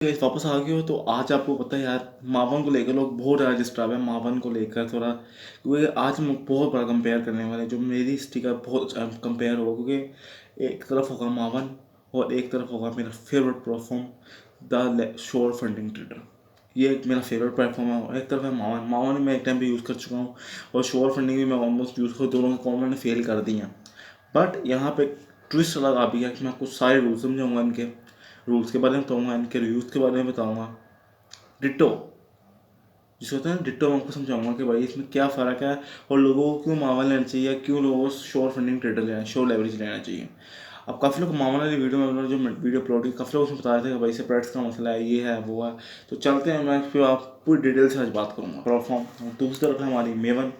Guys वापस आ गए हो। तो आज आपको पता है यार, मावन को लेकर लोग बहुत ज़्यादा डिस्टर्ब है। मावन को लेकर थोड़ा, क्योंकि आज हम बहुत बड़ा कंपेयर करने वाले हैं, जो मेरी हिस्ट्री का बहुत कंपेयर होगा। क्योंकि एक तरफ होगा मावन और एक तरफ होगा मेरा favourite platform the shore funding trader. ये एक मेरा फेवरेट प्लेटफॉर्म है। और एक तरफ है मावन। मावन मैं एक टाइम पे यूज़ कर चुका हूँ और शोर फंडिंग भी मैं ऑलमोस्ट यूज़ कर, दोनों के कौन मैंने फेल कर दी हैं। बट यहाँ पे ट्विस्ट अलग आ गया कि मैं आपको सारे रूल्स समझाऊंगा, इनके रूल्स के बारे में बताऊंगा, इनके रिव्यूज़ के बारे में बताऊंगा। डिट्टो जिसे होता है ना, डिट्टो मैं आपको समझाऊंगा कि भाई इसमें क्या फ़र्क है और लोगों को क्यों मावल लेना चाहिए, क्यों लोगों को शोर फंडिंग ट्रेडर लेना, शोर लेवरेज लेना चाहिए। अब काफ़ी लोग मावल वाली वीडियो में जो वीडियो अपलोड की, काफ़ी लोग उसमें बता रहे थे कि भाई सेपरेट्स का मसला है, ये है वो है। तो चलते हैं, मैं इस पर आप पूरी डिटेल से आज बात करूँगा। प्लेटफॉर्म दूसरी तरफ है हमारी मेवन।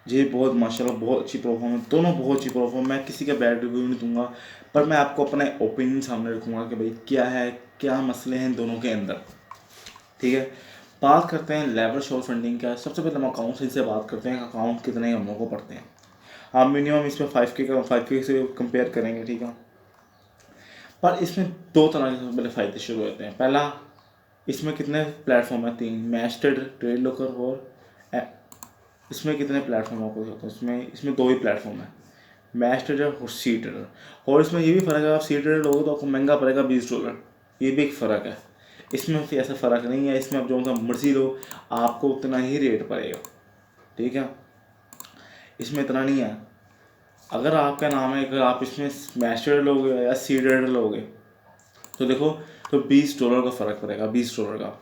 ये बहुत माशाल्लाह बहुत अच्छी परफॉर्म है, दोनों बहुत अच्छी परफॉर्म। मैं किसी का बैड रिव्यू नहीं दूंगा, पर मैं आपको अपने ओपिनियन सामने रखूँगा कि भाई क्या है, क्या मसले हैं इन दोनों के अंदर। ठीक है, बात करते हैं लेवरेज शोर फंडिंग का। सबसे पहले हम अकाउंट से बात करते हैं, अकाउंट कितने हम लोगों को पड़ते हैं। आप मिनिमम इसमें 5K का 5K से कंपेयर करेंगे, ठीक है। पर इसमें दो तरह के पहले फ़ायदे शुरू होते हैं। पहला, इसमें कितने प्लेटफॉर्म है, 3, मैच ट्रेडर, ट्रेड लोकर और इसमें कितने प्लेटफॉर्म आपको होते हैं, इसमें इसमें दो ही प्लेटफॉर्म है, मैच ट्रेडर और सी ट्रेडर। और इसमें ये भी फ़र्क है, आप सी ट्रेडर लोगे तो आपको महंगा पड़ेगा $20। ये भी एक फ़र्क है। इसमें फिर ऐसा फ़र्क नहीं है, इसमें आप जो सा मर्जी लो आपको उतना ही रेट पड़ेगा। ठीक है, इसमें इतना नहीं है। अगर आपका नाम है, अगर आप इसमें मैच ट्रेडर लोगे या सी ट्रेडर लोगे तो देखो, तो $20 का फ़र्क पड़ेगा, $20 का।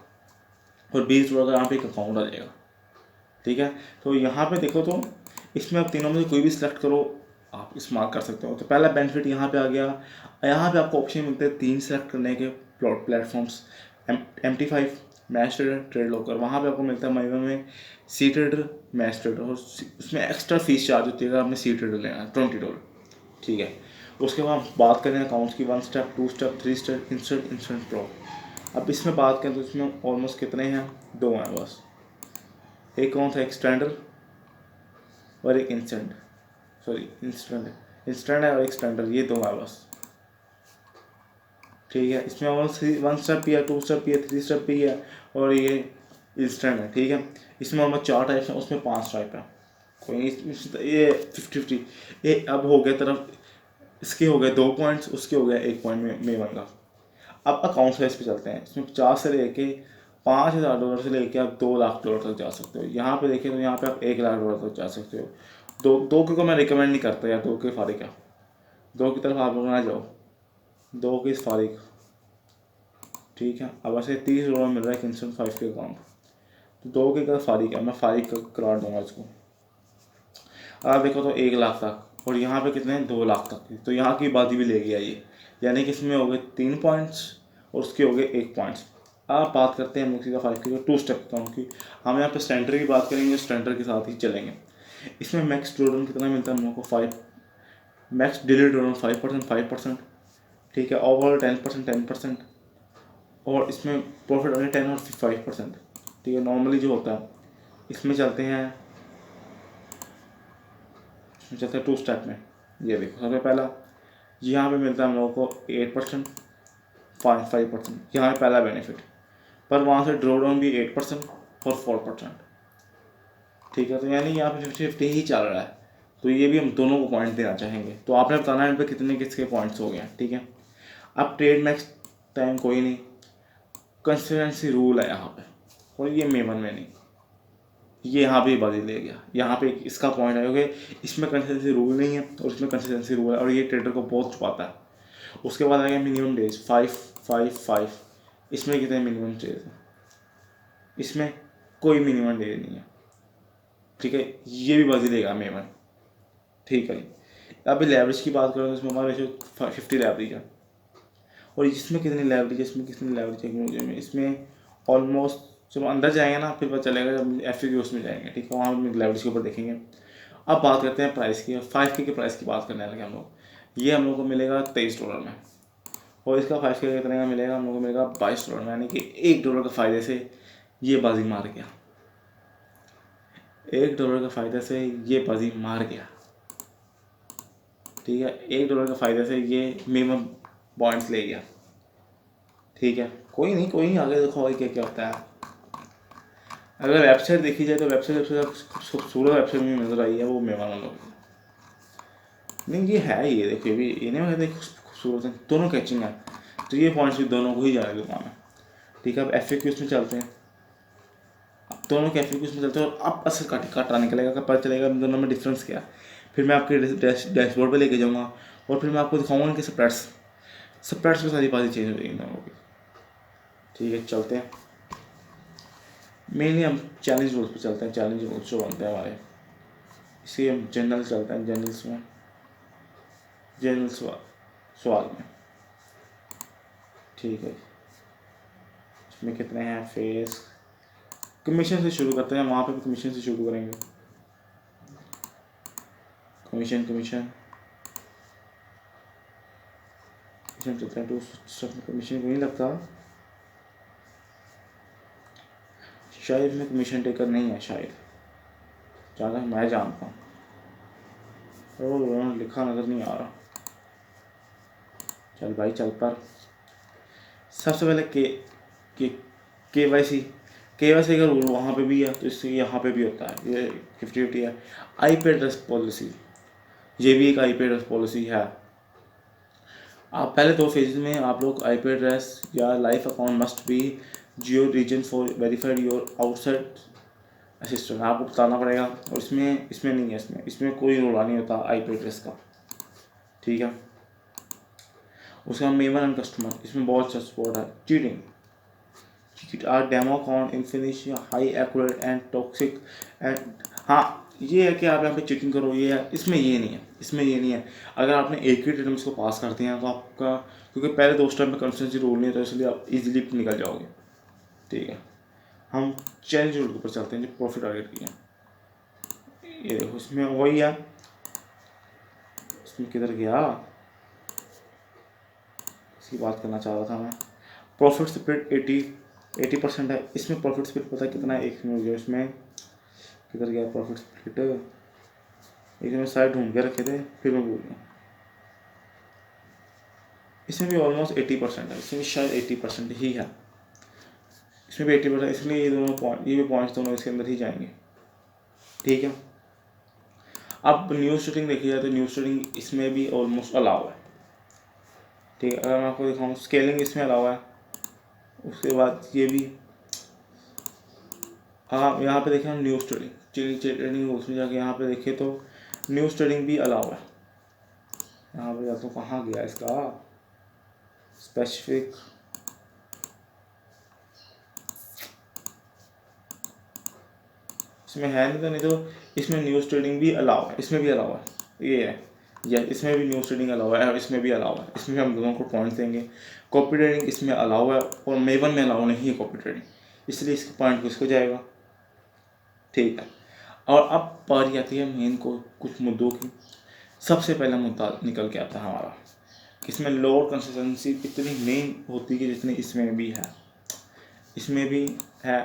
और $20 का यहाँ पे एक अकाउंट आ जाएगा। ठीक है, तो यहाँ पे देखो, तो इसमें आप तीनों में से कोई भी सिलेक्ट करो, आप इस्तेमाल कर सकते हो। तो पहला बेनिफिट यहाँ पे आ गया। यहाँ पे आपको ऑप्शन मिलते हैं 3 सेलेक्ट करने के platforms. MT5, Match Trader, TradeLocker. वहाँ पे आपको मिलता है महीने में सी ट्रेडर, मैच ट्रेडर। और उसमें एक्स्ट्रा फीस चार्ज होती है अगर आपने सी ट्रेडर लेना है, $20। ठीक है, उसके बाद बात करें अकाउंट्स की, 1 step, 2 step, 3 step, instant, instant pro. अब इसमें बात करें तो इसमें ऑलमोस्ट कितने हैं, 2 हैं बस। एक कौन था, एक स्टैंडर्ड और एक इंस्टेंट, सॉरी इंस्टेंट, इंस्टेंट है और एक स्टैंडर्ड, ये दो है बस। ठीक है, इसमें और 1 स्टेप भी है, 2 स्टेप भी है, 3 स्टेप भी है और ये इंस्टेंट है। ठीक है, इसमें और 4 टाइप्स हैं, उसमें 5 टाइप है। कोई नहीं, ये 50-50। ये अब हो गया तरफ, इसके हो गए 2 पॉइंट्स, उसके हो गया 1 पॉइंट में मेवन का। अब अकाउंट साइज पे चलते हैं। इसमें 50 से लेके $5,000 से लेके आप $2 लाख तक जा सकते हो। यहाँ पे देखें तो यहाँ पे आप $1 लाख तक जा सकते हो। दो के को मैं रिकमेंड नहीं करता यार, 2 के फारिग है, 2 की तरफ आप लोग ना जाओ, 2 के फारिग। ठीक है, अब ऐसे $30 मिल रहा है इंस्टेंट 5K अकाउंट, तो 2 के का फारिग है, मैं फारिग करा दूंगा इसको। आप देखो तो 1 लाख तक, और यहाँ पे कितने हैं, 2 लाख तक की। तो यहाँ की बात भी ले गया ये, यानी कि इसमें हो गए 3 पॉइंट्स और उसके हो गए 1 पॉइंट्स। आप बात करते हैं हम लोग सीधा 5K का 2 स्टेप अकाउंट की। हम यहाँ पे स्टैंडर्ड की बात करेंगे, स्टैंडर्ड के साथ ही चलेंगे। इसमें मैक्स ड्रॉडाउन कितना मिलता है हम लोग को, 5, मैक्स डेली ड्रॉडाउन 5%, 5%। ठीक है, ओवरऑल 10%, 10%। और इसमें प्रॉफिट ऑन 10 और 5%। ठीक है, नॉर्मली जो होता है इसमें चलते हैं, इसमें चलते हैं 2 स्टेप में। ये देखो, सबसे पहला यहाँ पे मिलता है हम लोगों को 8%, 5%। यहाँ पे पहला बेनिफिट। पर वहाँ से ड्रॉ डाउन भी 8% और 4%। ठीक है, तो यानी यहाँ पे 50-50 ही चल रहा है। तो ये भी हम दोनों को पॉइंट देना चाहेंगे। तो आपने बताना है इन पर कितने किसके पॉइंट्स हो गए हैं। ठीक है, अब ट्रेड मैक्स टाइम कोई नहीं, कंसिस्टेंसी रूल है यहाँ पे, और ये मेवन में नहीं, ये यहाँ पे बाजी ले गया। यहाँ पे इसका पॉइंट है क्योंकि इसमें कंसिस्टेंसी रूल नहीं है और इसमें कंसिस्टेंसी रूल है, और ये ट्रेडर को बहुत छुपाता है। उसके बाद आ गया मिनिमम डेज, 5, 5, 5। इसमें कितने मिनिमम डेज हैं, इसमें कोई मिनिमम डेज नहीं है। ठीक है, ये भी बाजी लेगा मेवन। ठीक है, अब लेवरेज की बात करें तो इसमें हमारे जो 50 लेवरेज है, और इसमें कितनी लेवरेज है, इसमें कितनी लेवरेज है मुझे में, इसमें ऑलमोस्ट जब अंदर जाएंगे ना फिर पता चलेगा, जब FAQs में जाएंगे। ठीक है, वहाँ हम लेवरेज के ऊपर देखेंगे। अब बात करते हैं प्राइस की। 5K के प्राइस की बात करने लगे हम लोग। ये हम लोग को मिलेगा $23 में, और इसका 5K कितने का मिलेगा, हम लोग को मिलेगा $22 में, यानी कि $1 के फ़ायदे से ये बाजी मार गया। $1 के फ़ायदे से ये बाजी मार गया। ठीक है, $1 के फ़ायदे से ये मिनिमम पॉइंट्स ले गया। ठीक है, कोई नहीं, आगे देखो आगे क्या क्या होता है। अगर वेबसाइट देखी जाए तो वेबसाइट सबसे खूबसूरत वेबसाइट में नज़र आई है वो मेवा वालों की। नहीं ये है, ये देखो ये नहीं कहते खूबसूरत है, दोनों कैचिंग है। तो ये पॉइंट्स भी दोनों को ही जाने दुकान है। ठीक है, अब FAQs में चलते हैं। अब दोनों के FAQs में चलते हैं और अब असर काटा निकलेगा का पता चलेगा इन दोनों में डिफरेंस क्या है। फिर मैं आपके डैशबोर्ड पे लेके जाऊँगा और फिर मैं आपको दिखाऊंगा इनके स्प्रेड्स में सारी बातें चेंज हो जाएगी इन दोनों की। ठीक है, चलते हैं। मेनली हम चैलेंज रूल्स पे चलते हैं। चैलेंज रूल्स जो बनते हैं हमारे, इसलिए हम जनरल चलते हैं। जनरल सवाल में। ठीक है, इसमें कितने हैं फेस। कमीशन से शुरू करते हैं, वहाँ पे भी कमीशन से शुरू करेंगे। कमीशन चलते हैं। तो स्टफ में कमीशन को नहीं लगता, शायद में कमीशन टेकर नहीं है शायद, जहाँ तक मैं जानता हूँ। और लिखा नज़र नहीं आ रहा। चल भाई चल पर। सबसे पहले KYC का रूल वहाँ पे भी है, तो इससे यहाँ पे भी होता है। ये 50-50 है। IP एड्रेस पॉलिसी, ये भी एक IP एड्रेस पॉलिसी है। आप पहले 2 फेज में आप लोग IP एड्रेस या life account must be geo region for verified your outside assistant, आपको बताना पड़ेगा। और इसमें नहीं है, इसमें कोई रोला नहीं होता IP एड्रेस का। ठीक है, उसका मेमर एंड कस्टमर, इसमें बहुत अच्छा सपोर्ट है। चीट आर डेमो अकाउंट इनफिनिश high accurate and toxic and. हाँ ये है कि आप यहाँ पे चीटिंग करो, ये है। इसमें ये नहीं है। अगर आपने एक ही टर्म्स को पास कर दिया तो आपका, क्योंकि पहले 2 स्टेप में कंसिस्टेंसी रूल नहीं है तो इसलिए आप इजीली निकल जाओगे। ठीक है, हम चैलेंज रूल के ऊपर चलते हैं जो प्रॉफिट टारगेट की है। ये देखो इसमें वही है। इसमें किधर गया, इसकी बात करना चाह रहा था मैं। प्रॉफिट स्प्लिट 80% है। इसमें प्रॉफिट स्प्लिट पता कितना है, एक मिनट, इसमें किधर गया प्रॉफिट स्प्लिट। एक मैं साइड ढूंढ के रखे थे, फिर मैं भूल गया। इसमें भी ऑलमोस्ट 80% है। इसमें शायद 80% ही है। इसमें भी 80%, इसलिए ये भी पॉइंट्स दोनों इसके अंदर ही जाएंगे। ठीक है, अब न्यूज़ ट्रेडिंग देखी जाए तो न्यूज़ ट्रेडिंग इसमें भी ऑलमोस्ट अलाउ है। ठीक है, अगर मैं आपको दिखाऊँ स्केलिंग इसमें अलाउ है। उसके बाद ये भी, हाँ यहाँ पे देखें हम न्यूज़ ट्रेडिंग उसमें जाके यहाँ पे देखें तो न्यूज़ ट्रेडिंग भी अलाउ है। यहाँ पे तो कहाँ गया इसका स्पेसिफिक, इसमें है नहीं तो इसमें न्यूज़ ट्रेडिंग भी अलाउ है। इसमें भी अलाउ है, ये है या इसमें भी न्यूज़ ट्रेडिंग अलाउ है और इसमें भी अलाउ है। इसमें हम दोनों को पॉइंट्स देंगे। कॉपी ट्रेडिंग इसमें अलाउ है और मेवन में अलाउ नहीं है कॉपी ट्रेडिंग, इसलिए इसके पॉइंट किसको जाएगा। ठीक है, और अब बारी आती है मेन को कुछ मुद्दों की। सबसे पहला मुद्दा निकल के आता है हमारा कि इसमें लोअर कंसिस्टेंसी इतनी नहीं होती कि जितनी इसमें भी है। इसमें भी है।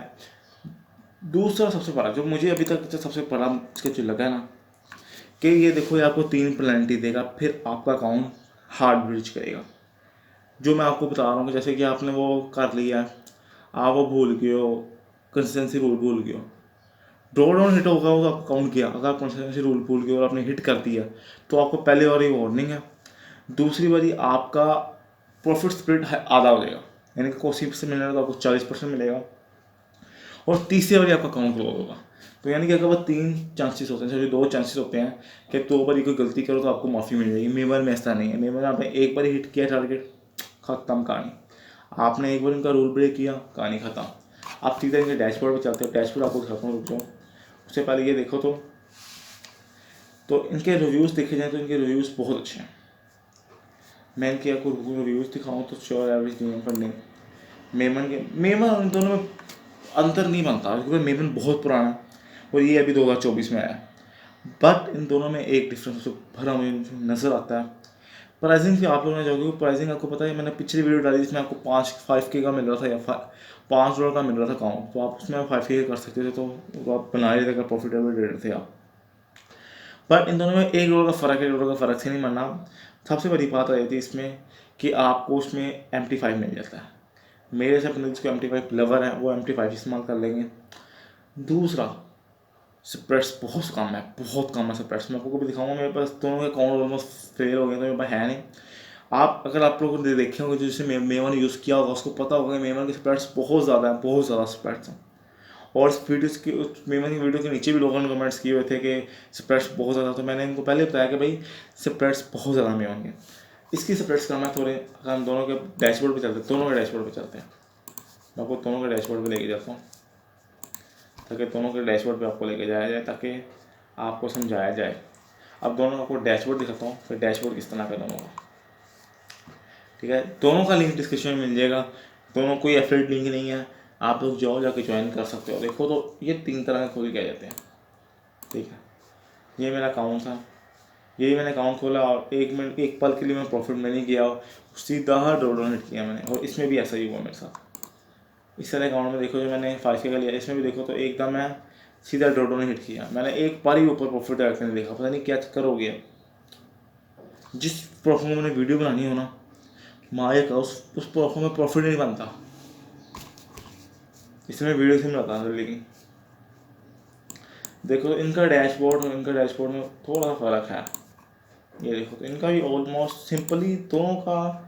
दूसरा सबसे बड़ा जो मुझे अभी तक सबसे बड़ा इसका जो लगा ना कि ये देखो ये आपको 3 पेनल्टी देगा, फिर आपका अकाउंट हार्ड ब्रीच करेगा। जो मैं आपको बता रहा हूँ कि जैसे कि आपने वो कर लिया, आप वो भूल गए हो, कंसिस्टेंसी रूल भूल गए हो, ड्रॉ डाउन हिट होगा वो आपका काउंट किया। अगर आप कंसिस्टेंसी रूल भूल गए और आपने हिट कर दिया तो आपको पहले बारी वार्निंग है, दूसरी बारी आपका प्रॉफिट स्प्लिट आधा हो जाएगा, यानी कि कोई 80% मिलेगा तो आपको 40% मिलेगा, और तीसरी बारी आपका अकाउंट क्लोज होगा। तो यानी कि अगर वो 3 चांसेस होते हैं, 2 चांसेस होते हैं कि 2 बारी कोई गलती करो तो आपको माफ़ी मिल जाएगी। मेमर में ऐसा नहीं है। मेमर में आपने एक बार हिट किया टारगेट, खत्म कहानी। आपने एक बार इनका रूल ब्रेक किया, कहानी खत्म। आप सीधा इनके डैशबोर्ड पर चलते हो। डैशबोर्ड आपको दिखाता हूँ, रुक जाओ। उससे पहले ये देखो तो इनके रिव्यूज़ देखे जाए तो इनके रिव्यूज़ बहुत अच्छे हैं। मैं इनके आपको रिव्यूज़ दिखाऊँ तो श्योर एवरेज नहीं फंडिंग मेमन इन दोनों में अंतर नहीं बनता क्योंकि मेमन बहुत पुराना है और ये अभी 2024 में आया है। बट इन दोनों में एक डिफरेंस जो भरा मुझे नज़र आता है, प्राइसिंग की आप लोगों ने जाओगे। प्राइसिंग आपको पता है, मैंने पिछली वीडियो डाली जिसमें आपको 5K का मिल रहा था या $5 का मिल रहा था अकाउंट, तो आप उसमें 5K कर सकते थे, तो आप बना ही देगा, प्रॉफिटेबल ट्रेडर थे आप। बट इन दोनों में $1 का फ़र्क है। $1 का फ़र्क से नहीं मानना। सबसे बड़ी बात आ जाती है इसमें कि आपको उसमें MT5 मिल जाता है। मेरे से अपने जिसको MT5 लवर है वो MT5 इस्तेमाल कर लेंगे। दूसरा, स्प्रेड्स बहुत कम है स्प्रेड्स। मैं आपको भी दिखाऊंगा, मेरे पास दोनों के अकाउंट ऑलमोस्ट फेल हो गए तो मेरे पास है नहीं। आप अगर आप लोगों ने देखे होंगे जो जिसने मेवन यूज़ किया होगा उसको पता होगा कि मेवन के स्प्रेड्स बहुत ज़्यादा स्प्रेड्स हैं। और इस वीडियोस की, उस मेवन की वीडियो के नीचे भी लोगों ने कमेंट्स किए हुए थे कि स्प्रेड्स बहुत ज़्यादा, तो मैंने इनको पहले बताया कि भाई स्प्रेड्स बहुत ज़्यादा मेवन के। इसकी स्प्रेड्स का मैं थोड़े, अगर हम दोनों के डैशबोर्ड पे चलते हैं, दोनों के डैशबोर्ड पे चलते हैं, मैं आपको दोनों के डैशबोर्ड पे लेके जाता हूँ ताकि दोनों के डैशबोर्ड पे आपको लेके जाया जाए, ताकि आपको समझाया जाए। अब दोनों आपको डैशबोर्ड दिखाता हूँ, फिर डैशबोर्ड किस तरह का दोनों का, ठीक है। दोनों का लिंक डिस्क्रिप्शन में मिल जाएगा, दोनों कोई एफिलिएट लिंक नहीं है, आप लोग जाओ जाके ज्वाइन कर सकते हो। देखो तो ये 3 तरह के खोल के आ जाते हैं, ठीक है। ये मेरा अकाउंट था, यही मैंने अकाउंट खोला और 1 मिनट 1 पल के लिए मैं प्रॉफिट में नहीं किया, सीधा डोनेट किया मैंने। और इसमें भी ऐसा ही हुआ मेरे साथ। इस तरह अकाउंट में देखो जो मैंने 5K का लिया, इसमें भी देखो तो एकदम मैं सीधा डोनेट किया, मैंने एक बार ही ऊपर प्रॉफिट डायरेक्ट नहीं देखा, पता नहीं क्या चक्कर हो गया। जिस प्रॉफिट में मैंने वीडियो बनानी हो ना, माए का उस प्रॉफिट में प्रॉफिट नहीं बनता, इसमें वीडियो से नहीं बता। लेकिन देखो तो इनका डैशबोर्ड और इनका डैशबोर्ड में थोड़ा सा फ़र्क है। ये देखो तो इनका भी ऑलमोस्ट सिंपली दोनों का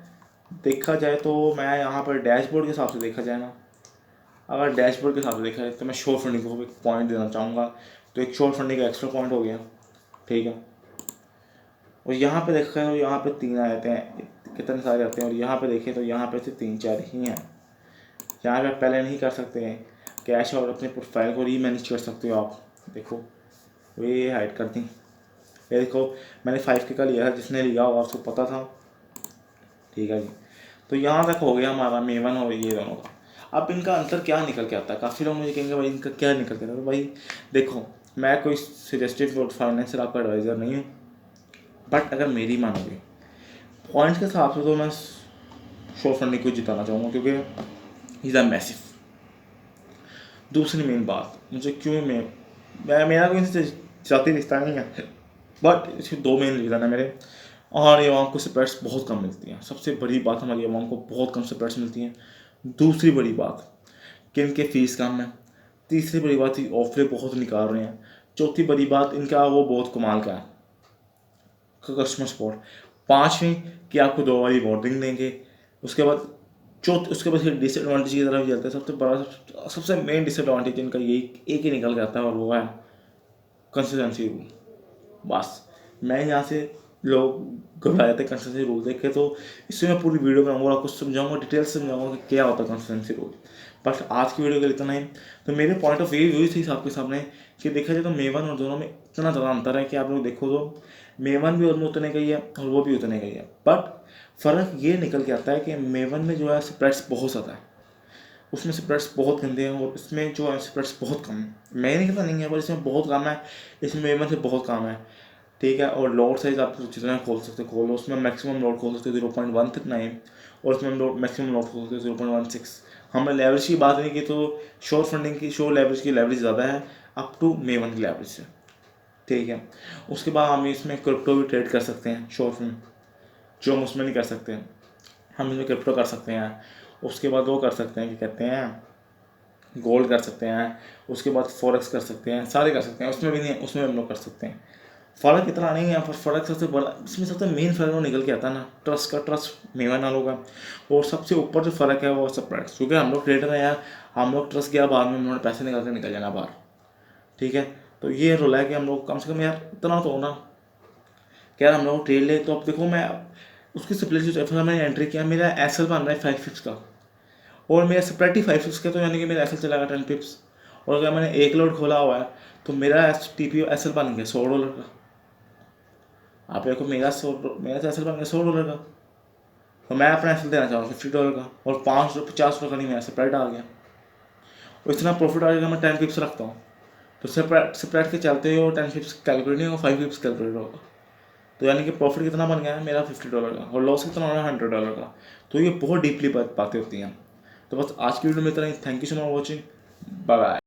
देखा जाए तो, मैं यहाँ पर डैशबोर्ड के हिसाब से देखा जाए ना, अगर डैशबोर्ड के हिसाब से देखा जाए तो मैं शॉर्ट फंडिंग को एक पॉइंट देना चाहूँगा। तो एक शॉर्ट फंडिंग का एक्स्ट्रा पॉइंट हो गया, ठीक है। और यहाँ पे देखा है तो यहाँ पे 3 आ जाते हैं, कितने सारे आते हैं। और यहाँ पे देखें तो यहाँ पे से 3-4 ही हैं। यहाँ पे पहले नहीं कर सकते हैं कैश, और अपने प्रोफाइल को रीमैनेज कर सकते हो आप। देखो ये हाइड कर दी, ये देखो मैंने 5K का लिया था, जिसने लिया होगा उसको पता था, ठीक है जी। तो यहाँ तक हो गया हमारा मेवन और ये दोनों का। अब इनका अंतर क्या निकल के आता है, काफ़ी लोग मुझे कहेंगे भाई इनका क्या निकल के आता है। तो भाई देखो, मैं कोई सजेस्टेड फाइनेंशियल आपका एडवाइज़र नहीं हूँ, बट अगर मेरी मानोगे पॉइंट्स के हिसाब से तो मैं शॉर्ट फंडिंग को जिताना चाहूँगा, क्योंकि इज़ अ मैसिव। दूसरी मेन बात, मुझे क्यों मैं मेरा कोई इनसे जाती रिश्ता नहीं है, बट इसके 2 मेन रीज़न है मेरे। और युवाओं को स्प्रेड्स बहुत कम मिलती हैं, सबसे बड़ी बात हमारी युवाओं को बहुत कम स्प्रेड्स मिलती हैं। दूसरी बड़ी बात कि इनके फीस कम है। तीसरी बड़ी बात ये ऑफरें बहुत निकाल रहे हैं। चौथी बड़ी बात इनका वो बहुत कमाल का है, कस्टमर सपोर्ट। 5वीं कि आपको 2 बारी वार्निंग देंगे। उसके बाद उसके बाद फिर डिसएडवांटेज की तरफ चलते हैं। सबसे बड़ा सबसे मेन डिसएडवांटेज इनका यही एक ही निकल के आता है, और वो है कंसिस्टेंसी रूल। बस मैं यहाँ से लोग घबरा जाते हैं कंसिस्टेंसी रूल देख के, तो इससे मैं पूरी वीडियो बनाऊंगा, आपको समझाऊंगा, डिटेल से समझाऊंगा कि क्या होता है कंसिस्टेंसी रूल। बट आज की वीडियो के लिए इतना ही। तो मेरे पॉइंट ऑफ व्यू थी आपके सामने कि देखा जाए तो मेवन और दोनों में इतना ज़्यादा अंतर है कि आप लोग देखो तो मेवन भी उतने का ही है और वो भी उतने का ही है। बट फ़र्क ये निकल के आता है कि मेवन में जो है स्प्रेड्स बहुत ज़्यादा है, उसमें स्प्रेड्स बहुत गंदे हैं, और इसमें जो है स्प्रेड्स बहुत कम है। मैं नहीं कहता नहीं है, पर इसमें बहुत कम है, इसमें मेवन से बहुत कम है, ठीक है। और लॉट साइज आप जितना खोल सकते खोलो, उसमें मैक्सिमम लॉट खोल सकते 0.1 और उसमें मैक्सिमम लॉट खोल सकते 0.16। हमने लेवरेज की बात नहीं की, तो शॉर्ट फंडिंग की लेवरेज की लेवरेज ज़्यादा है अप टू मेवन की लेवरेज से, ठीक है। उसके बाद हम इसमें क्रिप्टो भी ट्रेड कर सकते हैं शॉर्ट में, जो हम उसमें नहीं कर सकते। हम इसमें क्रिप्टो कर सकते हैं, उसके बाद वो कर सकते हैं, क्या कहते हैं, गोल्ड कर सकते हैं, उसके बाद फॉरेक्स कर सकते हैं, सारे कर सकते हैं। उसमें भी नहीं, उसमें हम लोग कर सकते हैं। फ़र्क इतना नहीं है, पर फ़र्क सबसे बड़ा, इसमें सबसे मेन फ़र्क वो निकल के आता है ना, ट्रस्ट मेवन वालों का। और सबसे ऊपर जो फ़र्क है वो स्प्रेड्स, क्योंकि हम लोग ट्रेडर हैं यार, हम लोग ट्रस्ट किया, बाद में उन्होंने पैसे निकाल कर निकल जाना बाहर, ठीक है। तो ये रोल है कि हम लोग कम से कम यार इतना तो होना कि यार हम लोग ट्रेड ले। तो अब देखो मैं उसकी स्प्लिट जो मैंने एंट्री किया, मेरा एसएल बन रहा है 5 पिप्स का, और मेरा स्प्रेड ही 5 पिप्स का, तो यानी कि मेरा एसएल चला गया 10 पिप्स। और अगर मैंने एक लोड खोला हुआ है तो मेरा टीपीओ एसएल बन गया $100 का। आप देखो मेरा तो एसएल बन गया $100 का, तो मैं अपना एसएल देना चाहूँगा $50 का, और $50 का नहीं, मेरा स्प्रेड आ गया। और इतना प्रॉफिट आ जाएगा, मैं 10 पिप्स रखता हूँ, तो स्प्रेड के चलते हो 10 पिप्स कैलकुलेट नहीं होगा, 5 पिप्स कैलकुलेट होगा। तो यानी कि प्रॉफिट कितना बन गया है मेरा $50 का, और लॉस कितना हो रहा है $100 का। तो ये बहुत डीपली बातें होती हैं। तो बस आज की वीडियो में इतना ही। Thank you so much watching, bye bye.